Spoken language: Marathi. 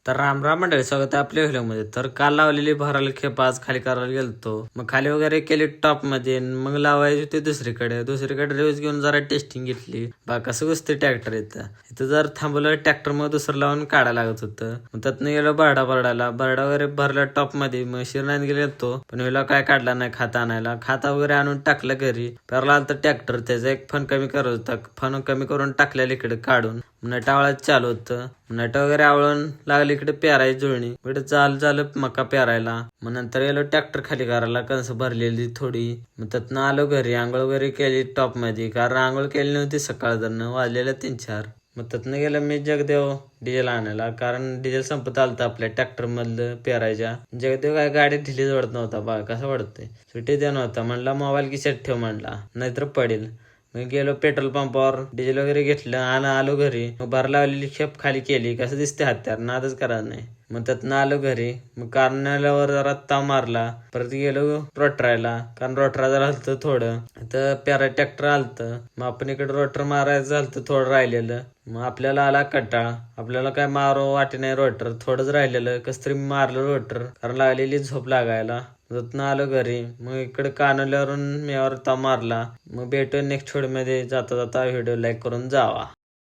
तर राम मंडळी, स्वागत आहे आपल्या व्हिडिओमध्ये. तर काल लावलेली भरायला खेप आज खाली करायला गेलतो. मग खाली वगैरे केली टॉप मध्ये, मग लावायची होती दुसरीकडे रिव्ह्यूज घेऊन जरा टेस्टिंग घेतली. बा कसं बसते ट्रॅक्टर इथं जर थांबवलं ट्रॅक्टर मग दुसरं लावून काढायला लागत होतं. मग त्यातनं गेलो बरडा वगैरे भरला टॉप मध्ये. मग शिरण्यात गेलो पण वेळेला काय काढला नाही खाता आणायला. खाता वगैरे आणून टाकलं घरी. पेरला आलं तर ट्रॅक्टर त्याचा एक फन कमी करत होता. फन कमी करून टाकलेलं इकडे काढून नटावळात चालू होतं. नट वगैरे आवळून लागली इकडे पेरायची जुळणी. इकडे झालं मका पेरायला. मग नंतर गेलो ट्रॅक्टर खाली करायला, कणस भरलेली थोडी. मग त्यातनं आलो घरी, आंघोळ वगैरे केली टॉप मध्ये, कारण आंघोळ केली नव्हती सकाळ वाजलेलं 3-4. मग त्यातनं गेलं मी जगदेव डिझेल आणायला, कारण डिझेल संपत आलं आपल्या ट्रॅक्टर मधलं पेरायच्या. जगदेव काय गाडी ढिली जोडत नव्हता, बा कसं वाटतंय सुट्टी देत नव्हता. म्हणला मोबाईल खिशात ठेव म्हणला, नाहीतर पडेल. मग गेलो पेट्रोल पंपावर, डिझेल वगैरे घेतलं आणि आलो घरी. मग भर लावलेली खेप खाली केली. कसं दिसते हत्यार, नादच करायचं नाही. मग त्यातनं आलो घरी. मग कारणाल्यावर जरा ताव मारला. परत गेलो रोटरायला, कारण रोटरा जरा हलतं थोडं. तर पेरा ट्रॅक्टर आलतं. मग आपण इकडे रोटर मारायचं झालं थोडं राहिलेलं. मग आपल्याला आला कंटाळा. आपल्याला काय मारो वाटे नाही रोटर, थोडंच राहिलेलं. कस तरी मारलं रोटर, कारण लागलेली झोप लागायला. तिथनं आलो घरी. मग इकडे कानवल्यावरून मी ताव मारला. मग भेटू नेक्स्ट व्हिडिओ मध्ये. जाता व्हिडिओ लाईक करून जावा.